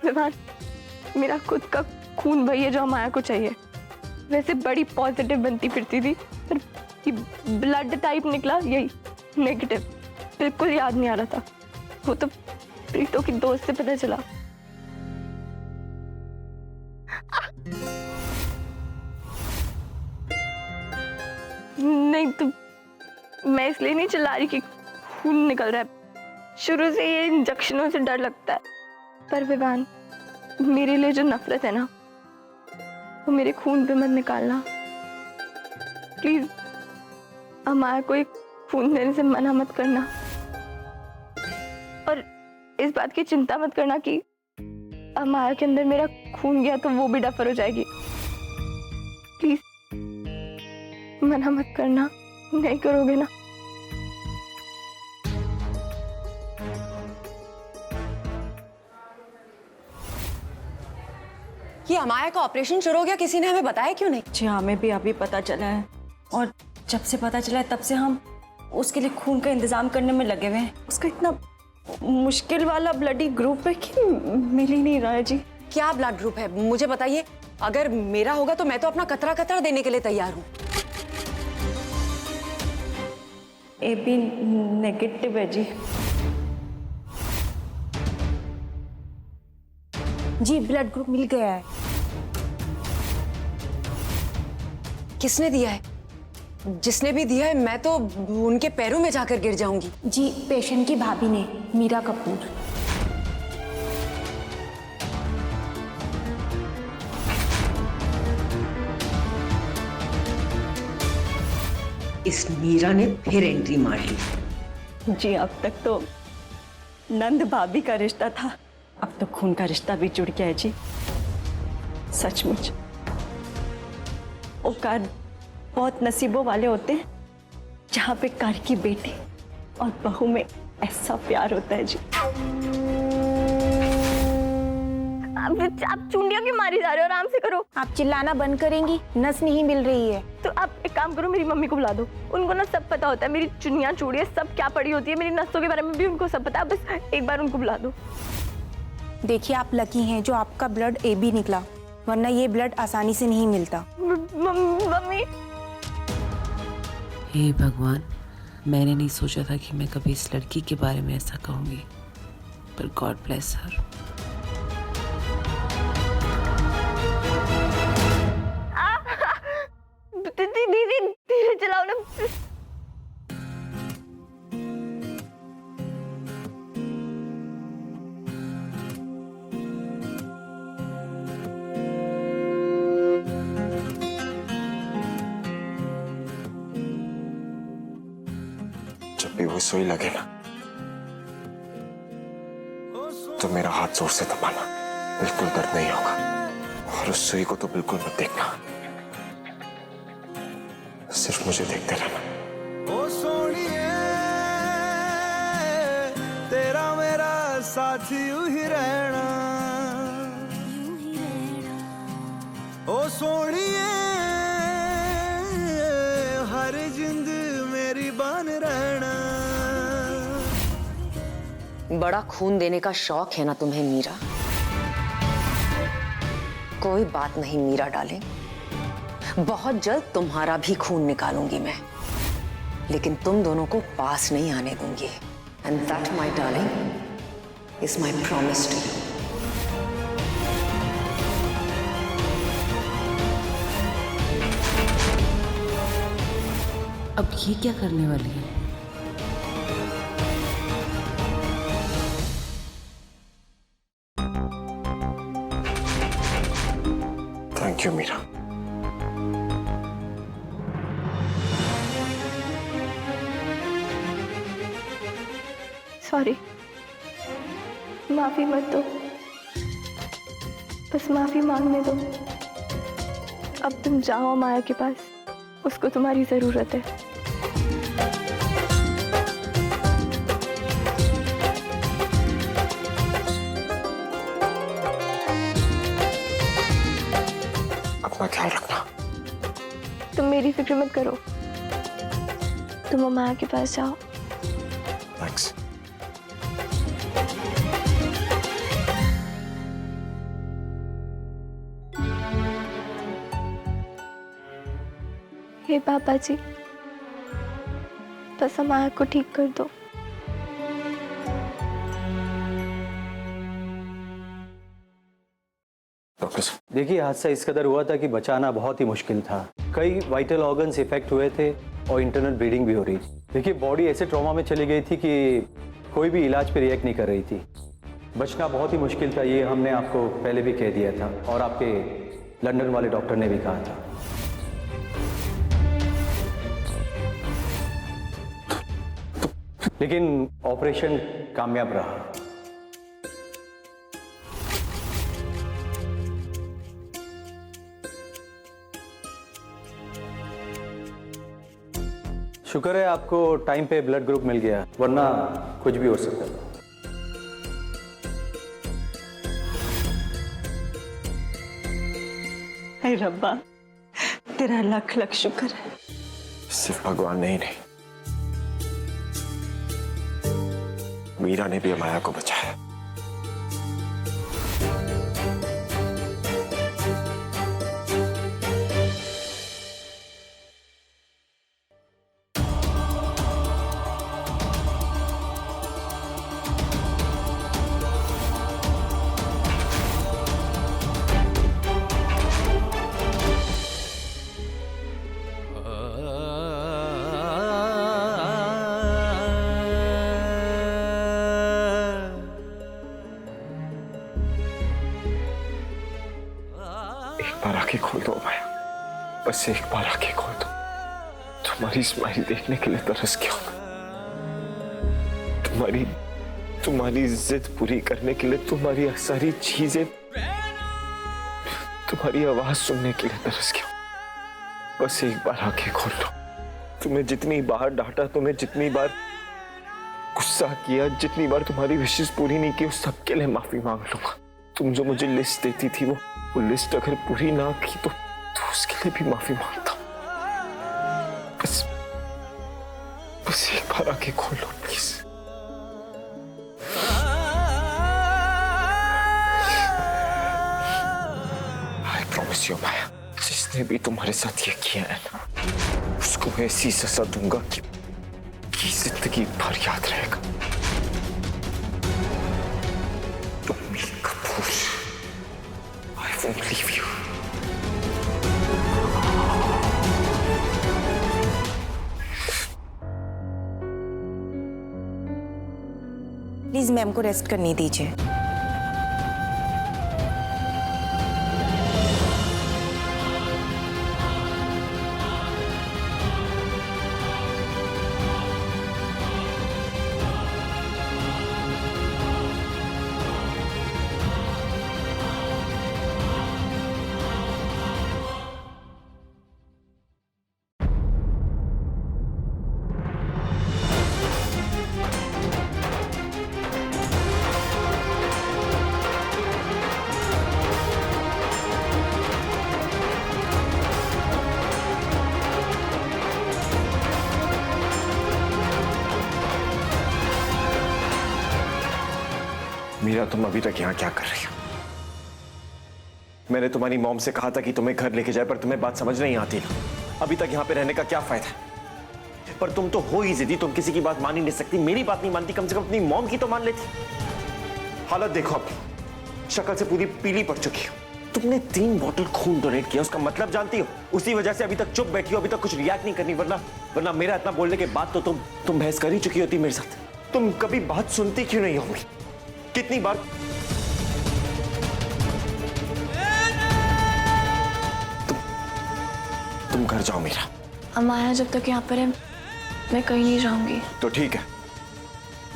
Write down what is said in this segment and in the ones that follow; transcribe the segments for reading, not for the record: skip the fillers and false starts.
विवान, मेरा खुद का खून वही है जो अमाया को चाहिए। वैसे बड़ी पॉजिटिव बनती फिरती थी, पर ये ब्लड टाइप निकला यही नेगेटिव। बिल्कुल याद नहीं आ रहा था। वो तो प्रीतो की दोस्त से पता चला। नहीं तो मैं इसलिए नहीं चिल्ला रही कि खून निकल रहा है। शुरू से ये इंजेक्शनों से डर लगता है। पर विवान, मेरे लिए जो नफरत है ना, वो मेरे खून पे मत निकालना प्लीज। अमाया को एक खून देने से मना मत करना, और इस बात की चिंता मत करना कि अमाया के अंदर मेरा खून गया तो वो भी डफर हो जाएगी। प्लीज मना मत करना, नहीं करोगे ना? ये अमाया का ऑपरेशन शुरू हो गया, किसी ने हमें बताया क्यों नहीं? जी हमें भी अभी पता चला है, और जब से पता चला है तब से हम उसके लिए खून का इंतजाम करने में लगे हुए हैं। उसका इतना मुश्किल वाला ब्लडी ग्रुप है कि मिल ही नहीं रहा है जी। क्या ब्लड ग्रुप है मुझे बताइए। अगर मेरा होगा तो मैं तो अपना कतरा कतरा देने के लिए तैयार हूँ। AB नेगेटिव है जी। जी ब्लड ग्रुप मिल गया है। किसने दिया है? जिसने भी दिया है मैं तो उनके पैरों में जाकर गिर जाऊंगी। जी पेशेंट की भाभी ने, मीरा कपूर। इस मीरा ने फिर एंट्री मार ली। जी अब तक तो नंद भाभी का रिश्ता था, अब तो खून का रिश्ता भी जुड़ गया है जी। सचमुच औकात बहुत नसीबों वाले होते हैं जहाँ पे कार की बेटी और बहू में ऐसा प्यार होता है जी। आप चुंडियों की मारी जा रहे हो, आराम से करो। आप चिल्लाना बंद करेंगी? नस नहीं मिल रही है। तो आप एक काम करो, मेरी मम्मी को बुला दो। उनको ना सब पता होता है, मेरी चुनियां चूड़ियां सब क्या पड़ी होती है, मेरी नसों के बारे में भी उनको सब पता है। बस एक बार उनको बुला दो। देखिए आप लकी हैं जो आपका ब्लड AB निकला, वरना ये ब्लड आसानी से नहीं मिलता। मम्मी। हे भगवान, मैंने नहीं सोचा था कि मैं कभी इस लड़की के बारे में ऐसा कहूँगी, पर गॉड ब्लेस हर। दीदी धीरे चलाओ ना। जब भी वो सुई लगे ना तो मेरा हाथ जोर से दबाना, बिल्कुल दर्द नहीं होगा। और उस सुई को तो बिल्कुल मत देखना, सिर्फ मुझे देखते रहना। ओ सोनिए तेरा मेरा साथ यूं ही रहना, ओ सोनिए हर जिंद मेरी बन रहना। बड़ा खून देने का शौक है ना तुम्हें मीरा? कोई बात नहीं मीरा डार्लिंग, बहुत जल्द तुम्हारा भी खून निकालूंगी मैं, लेकिन तुम दोनों को पास नहीं आने दूंगी। And that my darling is my promise to you. अब ये क्या करने वाली है? Thank you Meera. सॉरी, माफी मत दो, बस माफी मांगने दो। अब तुम जाओ माया के पास, उसको तुम्हारी जरूरत है। अपना ख्याल रखना। तुम मेरी फिक्र मत करो, तुम माया के पास जाओ। थैंक्स। हे बाबा जी, बस अमाया को ठीक कर दो। डॉक्टर साहब, देखिए, हादसा इस कदर हुआ था कि बचाना बहुत ही मुश्किल था। कई वाइटल ऑर्गन्स इफेक्ट हुए थे और इंटरनल ब्लीडिंग भी हो रही थी। देखिए, बॉडी ऐसे ट्रॉमा में चली गई थी कि कोई भी इलाज पे रिएक्ट नहीं कर रही थी। बचना बहुत ही मुश्किल था, ये हमने आपको पहले भी कह दिया था और आपके लंदन वाले डॉक्टर ने भी कहा था। लेकिन ऑपरेशन कामयाब रहा। शुक्र है आपको टाइम पे ब्लड ग्रुप मिल गया, वरना कुछ भी हो सकता था। हे रब्बा, तेरा लख लख शुक्र है। सिर्फ भगवान नहीं, मीरा ने भी अमाया को बचाया। एक बार आंखें खोल दो अमाया, बस एक बार आंखें खोल दो। तुम्हारी स्माइल देखने के लिए तरस गया हूं। तुम्हारी जिद पूरी करने के लिए, तुम्हारी सारी चीजें, तुम्हारी आवाज सुनने के लिए तरस गया हूं। बस एक बार आंखें खोल लो। तुम्हें जितनी बार डांटा, तुम्हें जितनी बार गुस्सा किया, जितनी बार तुम्हारी विशेष पूरी नहीं की, उस सबके लिए माफी मांग लूंगा। तुम जो मुझे लिस्ट देती थी, वो लिस्ट अगर पूरी ना की तो उसके लिए भी माफी मांगता हूं। बस एक बार आंखें खोल लो प्लीज। आई प्रॉमिस यू माया, जिसने भी तुम्हारे साथ ये किया है ना, उसको ऐसी सजा दूंगा कि जिंदगी भर याद रहेगा। Tommy Kapoor, I won't leave you. Please ma'am को रेस्ट करने दीजिए। मीरा, तुम अभी तक यहाँ क्या कर रही हो? मैंने तुम्हारी मॉम से कहा था कि तुम्हें घर लेके जाए, पर तुम्हें बात समझ नहीं आती ना। अभी तक यहाँ पे रहने का क्या फायदा? पर तुम तो हो ही जिद्दी, तुम किसी की बात मान ही नहीं सकती। मेरी बात नहीं मानती, कम से कम अपनी मॉम की तो मान लेती। हालत देखो अपनी, शक्ल से पूरी पीली पड़ चुकी हो। तुमने 3 बॉटल खून डोनेट किया, उसका मतलब जानती हो? उसी वजह से अभी तक चुप बैठी हो, अभी तक कुछ रिएक्ट नहीं करनी, वरना मेरा इतना बोलने के बाद तो तुम बहस कर ही चुकी होती मेरे साथ। तुम कभी बात सुनती क्यों नहीं होगी? कितनी बार तुम घर जाओ मीरा। अमाया जब तक यहाँ पर है, मैं कहीं नहीं जाऊंगी। तो ठीक है,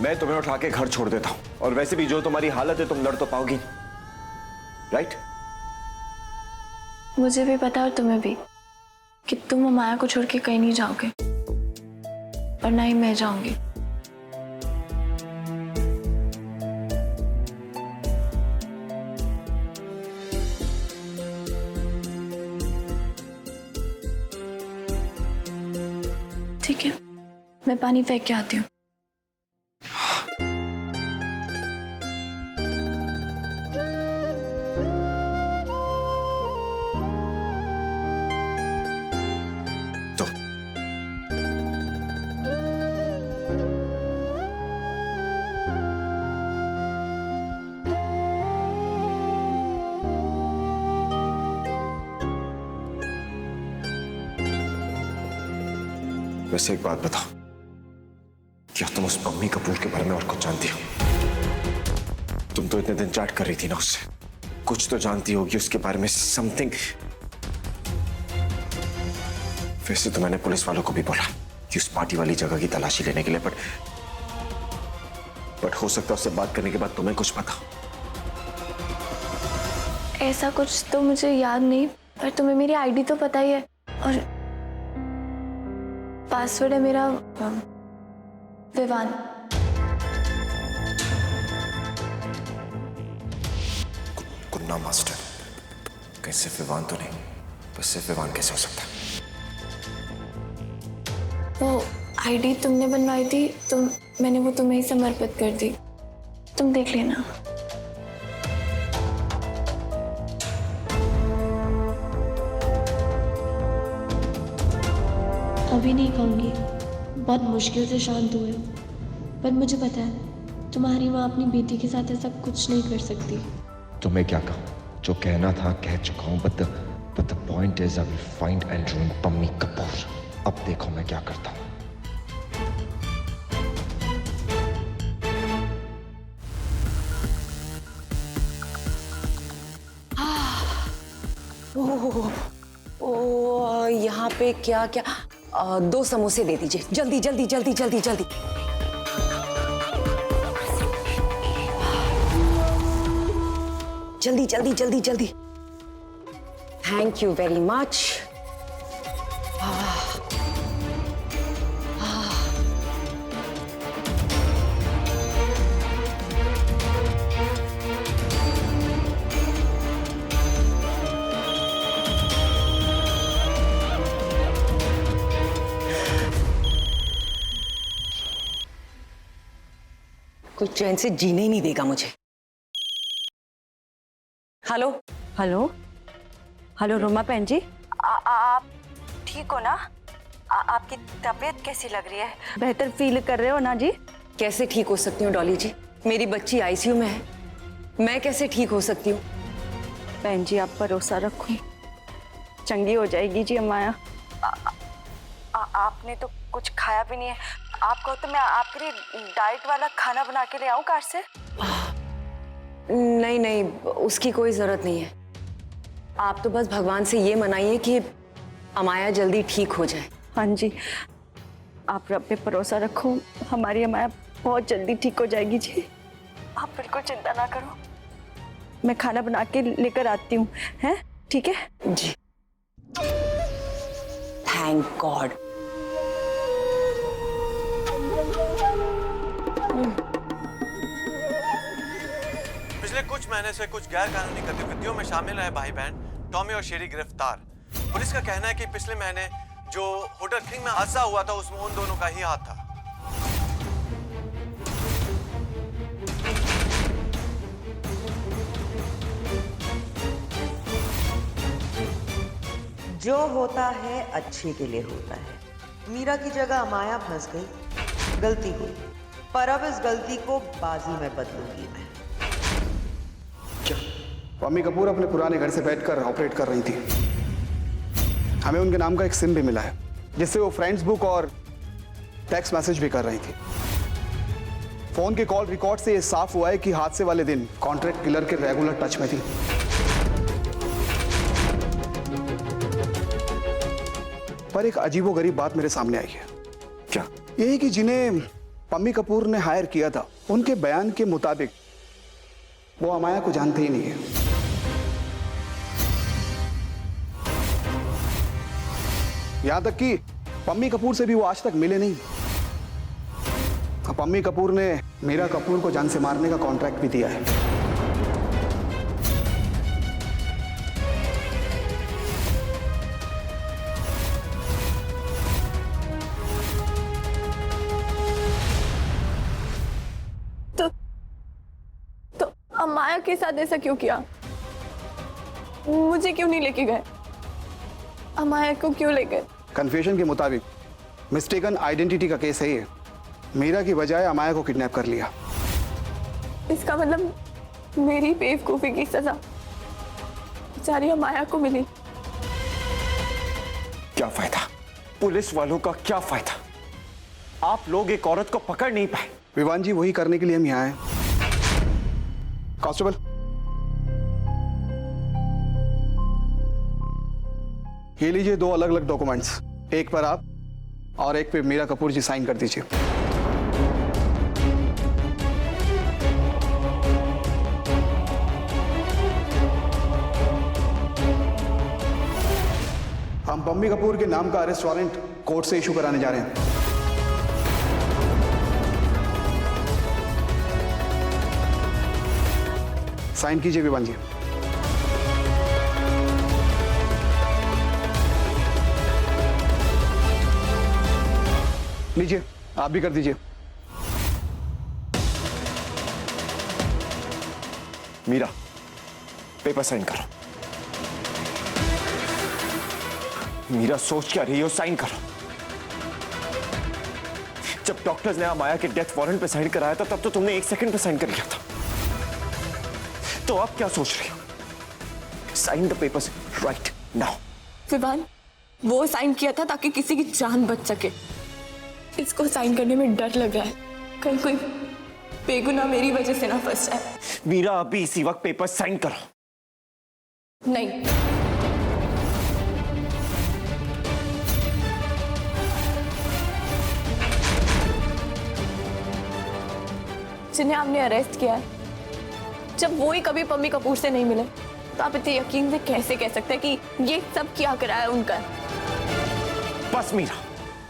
मैं तुम्हें उठा के घर छोड़ देता हूं। और वैसे भी जो तुम्हारी हालत है, तुम लड़ तो पाओगी, राइट? मुझे भी पता है और तुम्हें भी कि तुम अमाया को छोड़ के कहीं नहीं जाओगे, और ना ही मैं जाऊंगी। ठीक है, मैं पानी फेंक के आती हूँ। तो वैसे एक बात बताओ, क्या तुम उस पम्मी कपूर के बारे में और कुछ जानती हो? तुम तो इतने दिन चैट कर रही थी ना उससे, कुछ तो जानती होगी उसके बारे में, समथिंग। वैसे तो मैंने पुलिस वालों को भी बोला कि उस पार्टी वाली जगह की तलाशी लेने के लिए, बट हो सकता है उससे बात करने के बाद तुम्हें कुछ पता। ऐसा कुछ तो मुझे याद नहीं, पर तुम्हें मेरी आईडी तो पता ही है, और पासवर्ड है मेरा विवान। कुन्ना मास्टर, कैसे विवान तो नहीं, बस सिर्फ विवान कैसे हो सकता है? वो आईडी तुमने बनवाई थी, मैंने वो तुम्हें ही समर्पित कर दी, तुम देख लेना। अभी नहीं कहूँगी, बहुत मुश्किल से शांत हुए हो, पर मुझे पता है तुम्हारी माँ अपनी बेटी के साथ ऐसा कुछ नहीं कर सकती। तुम्हें क्या कहूं, जो कहना था कह चुका हूं, but the point is I will find Andrew and Pammi Kapoor. अब देखो मैं क्या करता हूं। ओह, यहाँ पे क्या क्या 2 समोसे दे दीजिए, जल्दी जल्दी जल्दी जल्दी जल्दी। जल्दी जल्दी जल्दी जल्दी। Thank you very much. कोई चैन से जीने ही नहीं देगा मुझे। हेलो हेलो हेलो रोमा बहन जी, आप ठीक हो ना? आपकी तबीयत कैसी लग रही है? बेहतर फील कर रहे हो ना जी? कैसे ठीक हो सकती हूँ डॉली जी, मेरी बच्ची आईसीयू में है, मैं कैसे ठीक हो सकती हूँ? बहन जी आप भरोसा रखो, चंगी हो जाएगी जी अमाया। आपने तो कुछ खाया भी नहीं है, आप कहो तो मैं आपके लिए डाइट वाला खाना बना के ले आऊं कार से? नहीं नहीं, उसकी कोई जरूरत नहीं है। आप तो बस भगवान से ये मनाइए कि अमाया जल्दी ठीक हो जाए। हाँ जी, आप रब पे भरोसा रखो, हमारी अमाया बहुत जल्दी ठीक हो जाएगी जी, आप बिल्कुल चिंता ना करो। मैं खाना बना के लेकर आती हूँ, हैं? ठीक है जी। Thank God. पिछले कुछ महीने से कुछ गैर कानूनी गतिविधियों में शामिल है भाई बहन टॉमी और शेरी गिरफ्तार। पुलिस का कहना है कि पिछले महीने जो होटल किंग में हादसा हुआ था उसमें उन दोनों का ही हाथ था। जो होता है अच्छे के लिए होता है। मीरा की जगह अमाया फंस गई, गलती हुई, पर अब इस गलती को बाजी में बदलूंगी मैं। क्या पम्मी कपूर अपने पुराने घर से बैठकर ऑपरेट कर रही थी? हमें उनके नाम का एक सिम भी मिला है जिससे वो फ्रेंड्स बुक और टेक्स्ट मैसेज भी कर रही थी। फोन के कॉल रिकॉर्ड से ये साफ हुआ है कि हादसे वाले दिन कॉन्ट्रैक्ट किलर के रेगुलर टच में थी। पर एक अजीबोगरीब बात मेरे सामने आई है। क्या? यही कि जिन्हें पम्मी कपूर ने हायर किया था उनके बयान के मुताबिक वो अमाया को जानते ही नहीं है। यहां तक कि पम्मी कपूर से भी वो आज तक मिले नहीं। पम्मी कपूर ने मीरा कपूर को जान से मारने का कॉन्ट्रैक्ट भी दिया है। अमाया के साथ ऐसा क्यों किया? मुझे क्यों नहीं लेके गए? अमाया को क्यों ले गए? कन्फ्यूजन के मुताबिक मिस्टेकन आइडेंटिटी का केस है ये। मीरा की बजाय अमाया को किडनैप कर लिया। इसका मतलब मेरी बेवकूफी की सजा बेचारी अमाया को मिली। क्या फायदा? पुलिस वालों का क्या फायदा? आप लोग एक औरत को पकड़ नहीं पाए। विवान जी, वही करने के लिए हम यहाँ आए। कांस्टेबल, ये लीजिए 2 अलग अलग डॉक्यूमेंट्स, एक पर आप और एक पे मीरा कपूर जी साइन कर दीजिए। हम पम्मी कपूर के नाम का अरेस्ट वारंट कोर्ट से इशू कराने जा रहे हैं। साइन कीजिए विवान जी। लीजिए, आप भी कर दीजिए। मीरा, पेपर साइन करो। मीरा, सोच क्या रही हो? साइन करो। जब डॉक्टर्स ने माया के डेथ वारंट पे साइन कराया था तब तो तुमने 1 सेकंड पे साइन कर लिया था, तो अब क्या सोच रही हो? Sign the papers right now. Vivaan, वो साइन किया था ताकि किसी की जान बच सके। इसको साइन करने में डर लग रहा है, कहीं कोई बेगुनाह मेरी वजह से ना फंस जाए। मीरा, अभी इसी वक्त पेपर साइन करो। नहीं, जिन्हें आपने अरेस्ट किया है, जब वो ही कभी पम्मी कपूर से नहीं मिले, तो आप इतने यकीन से कैसे कह सकते हैं कि ये सब क्या कराया उनका? बस मीरा,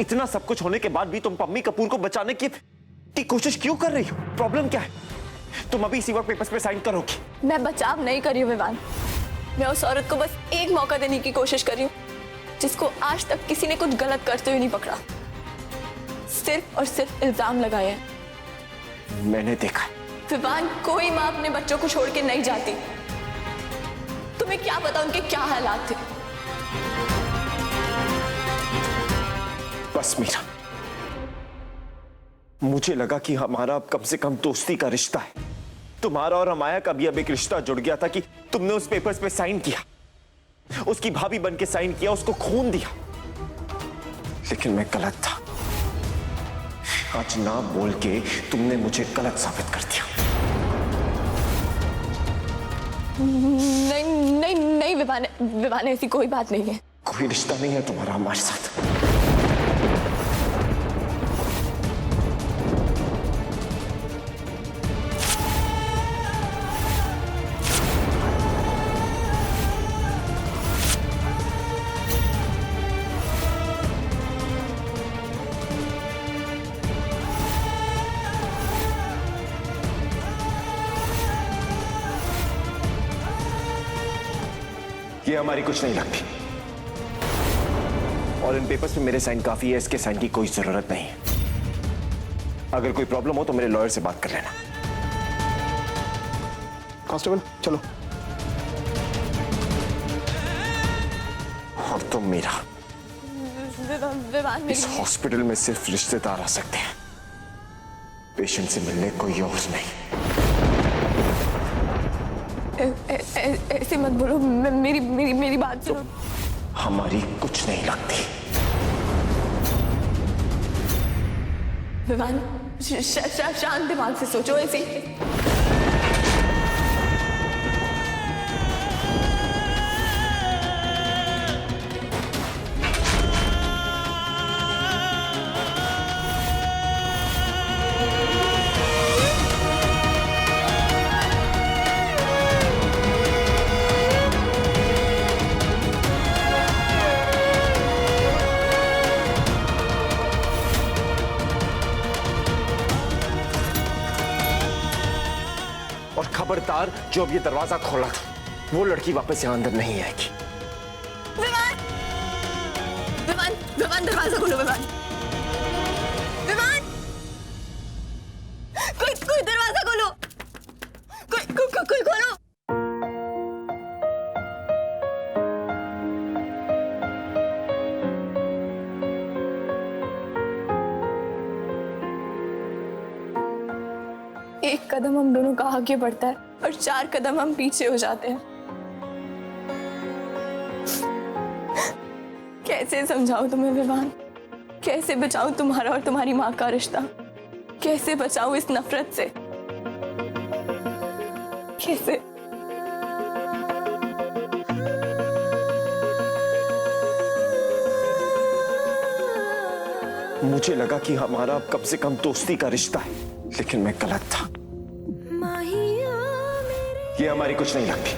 इतना सब कुछ होने के बाद भी तुम पम्मी कपूर को बचाने की कोशिश क्यों कर रही हो? प्रॉब्लम क्या है? तुम अभी इसी वक्त पेपर्स पे साइन करोगी। मैं बचाव नहीं कर रही हूँ विवान, मैं उस औरत को बस एक मौका देने की कोशिश कर रही हूँ जिसको आज तक किसी ने कुछ गलत करते हुए नहीं पकड़ा, सिर्फ और सिर्फ इल्जाम लगाए हैं। मैंने देखा। विवान, कोई माँ अपने बच्चों को छोड़ के नहीं जाती। तुम्हें क्या पता उनके क्या हालात थे? बस मीरा, मुझे लगा कि हमारा कम से कम दोस्ती का रिश्ता है। तुम्हारा और अमाया का भी अब एक रिश्ता जुड़ गया था कि तुमने उस पेपर्स पे साइन किया, उसकी भाभी बन के साइन किया, उसको खून दिया। लेकिन मैं गलत था। आज ना बोल के तुमने मुझे गलत साबित कर दिया। नहीं नहीं नहीं विवान, विवान, ऐसी कोई बात नहीं है। कोई रिश्ता नहीं है तुम्हारा हमारे साथ। ये हमारी कुछ नहीं लगती, और इन पेपर्स पे मेरे साइन काफी है, इसके साइन की कोई जरूरत नहीं है। अगर कोई प्रॉब्लम हो तो मेरे लॉयर से बात कर लेना। कांस्टेबल, चलो। और तुम मीरा, विवान, इस हॉस्पिटल में सिर्फ रिश्तेदार आ सकते हैं, पेशेंट से मिलने कोई और नहीं। ऐसे मत बोलो, मेरी बात सुनो। हमारी कुछ नहीं लगती। विवान, शांत दिमाग से सोचो। ऐसे खबरदार, जो अब ये दरवाजा खोला था, वो लड़की वापस यहाँ अंदर नहीं आएगी। विवान, विवान, विवान, दरवाजा खोलो। विवान, विवान, कोई दरवाजा खोलो। कोई खोलो। एक कदम हम दोनों का आगे बढ़ता है और 4 कदम हम पीछे हो जाते हैं। कैसे समझाऊं तुम्हें विवान, कैसे बचाऊं तुम्हारा और तुम्हारी माँ का रिश्ता? कैसे बचाऊं इस नफरत से? कैसे? मुझे लगा कि हमारा कम से कम दोस्ती का रिश्ता है, लेकिन मैं गलत था। ये हमारी कुछ नहीं लगती।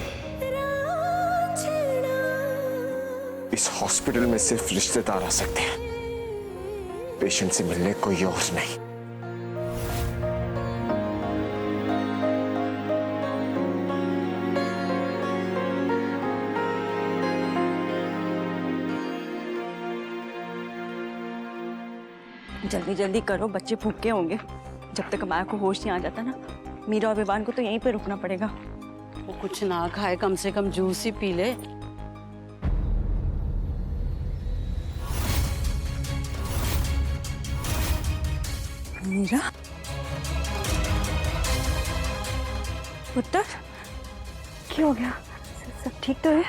इस हॉस्पिटल में सिर्फ रिश्तेदार आ सकते हैं, पेशेंट से मिलने कोई और नहीं। जल्दी जल्दी करो, बच्चे भूखे होंगे। जब तक अमाया को होश नहीं आ जाता ना, मीरा और विवान को तो यहीं पे रुकना पड़ेगा। वो कुछ ना खाए, कम से कम जूस ही पी ले। मीरा, पुत्र, क्या हो गया? सब ठीक तो है?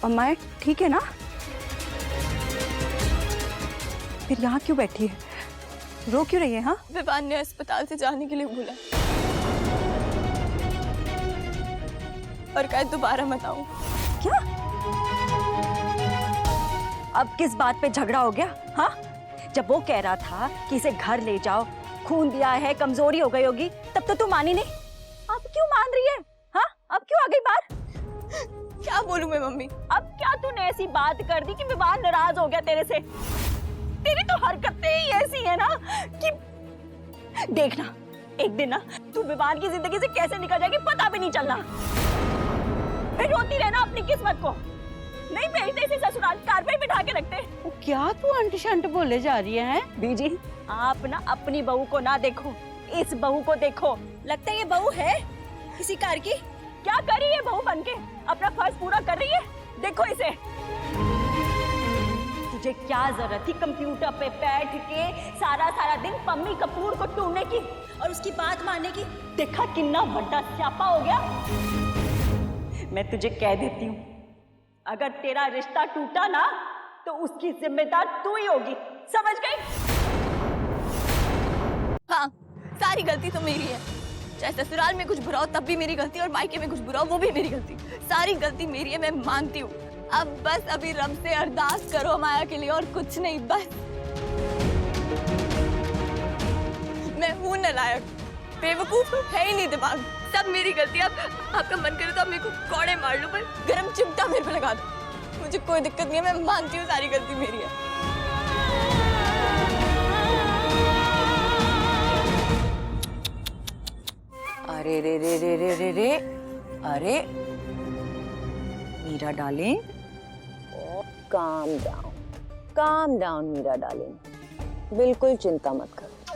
अमाया ठीक है ना? फिर यहाँ क्यों बैठी है? रो क्यों रही है? हाँ, विवान ने अस्पताल से जाने के लिए बोला और कहा दोबारा मत आऊं। क्या? अब किस बात पे झगड़ा हो गया? हाँ, जब वो कह रहा था कि इसे घर ले जाओ, खून दिया है, कमजोरी हो गई होगी, तब तो तू मानी नहीं। अब क्यों मान रही है? हाँ, अब क्यों आ गई बात? क्या बोलूं मैं मम्मी? अब क्या तूने ऐसी बात कर दी कि विवान नाराज हो गया तेरे से? तेरी तो हरकतें ही ऐसी है ना कि देखना, एक दिन ना तू विवान की जिंदगी से कैसे निकल जाएगी पता भी नहीं चलना। फिर रोती रहना अपनी किस्मत को। नहीं भेजते इसे ससुराल, कार पे बिठा के रखते। क्या तू अंट शंट बोले जा रही है? बीजी, आप ना अपनी बहू को ना देखो, इस बहू को देखो। लगता है ये बहू है किसी कार की। क्या कर रही है बहू बनके? अपना फर्ज पूरा कर रही है। देखो इसे। तुझे क्या जरूरत थी कंप्यूटर पे बैठ के सारा दिन पम्मी कपूर को ढूंढने की और उसकी बात मानने की? देखा कितना बड़ा स्यापा हो गया। मैं तुझे कह देती हूँ, अगर तेरा रिश्ता टूटा ना तो उसकी जिम्मेदार तू ही होगी, समझ गई? हाँ, सारी गलती तो मेरी है। चाहे ससुराल में कुछ बुरा हो तब भी मेरी गलती, और मायके में कुछ बुरा हो वो भी मेरी गलती। सारी गलती मेरी है, मैं मानती हूँ। अब बस अभी रब से अरदास करो माया के लिए, और कुछ नहीं। बस मैं हूँ नालायक, बेवकूफ, है ही नहीं दिमाग। सब मेरी गलती। अब आपका मन करे तो आप मेरे को कौड़े मार लो, पर गरम चिमटा मेरे पे लगा दो, मुझे कोई दिक्कत नहीं है। मैं मानती हूँ सारी गलती मेरी है। अरे रे रे रे रे रे रे, अरे Meera darling, calm down Meera darling, बिल्कुल चिंता मत करो,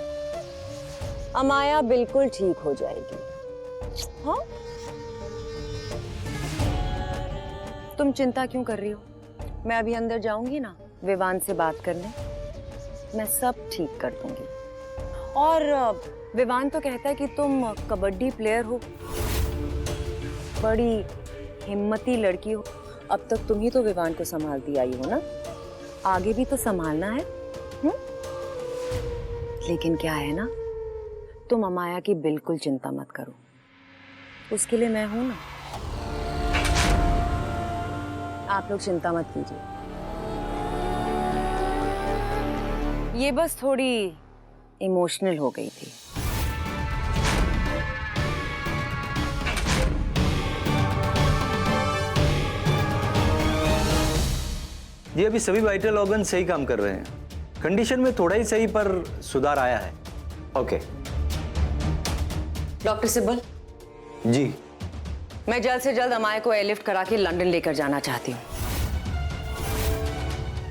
अमाया बिल्कुल ठीक हो जाएगी। हाँ, तुम चिंता क्यों कर रही हो? मैं अभी अंदर जाऊंगी ना विवान से बात करने, मैं सब ठीक कर दूंगी। और विवान तो कहता है कि तुम कबड्डी प्लेयर हो, बड़ी हिम्मती लड़की हो। अब तक तुम ही तो विवान को संभालती आई हो ना, आगे भी तो संभालना है। लेकिन क्या है ना, तुम अमाया की बिल्कुल चिंता मत करो, उसके लिए मैं हूं ना। आप लोग चिंता मत कीजिए, ये बस थोड़ी इमोशनल हो गई थी। ये अभी सभी वाइटल ऑर्गन सही काम कर रहे हैं, कंडीशन में थोड़ा ही सही पर सुधार आया है। ओके डॉक्टर सिब्बल जी, मैं जल्द से जल्द अमाया को एयरलिफ्ट करा के लंदन लेकर जाना चाहती हूँ।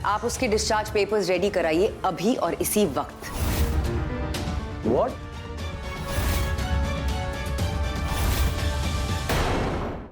आप उसकी डिस्चार्ज पेपर्स रेडी कराइए अभी और इसी वक्त। व्हाट?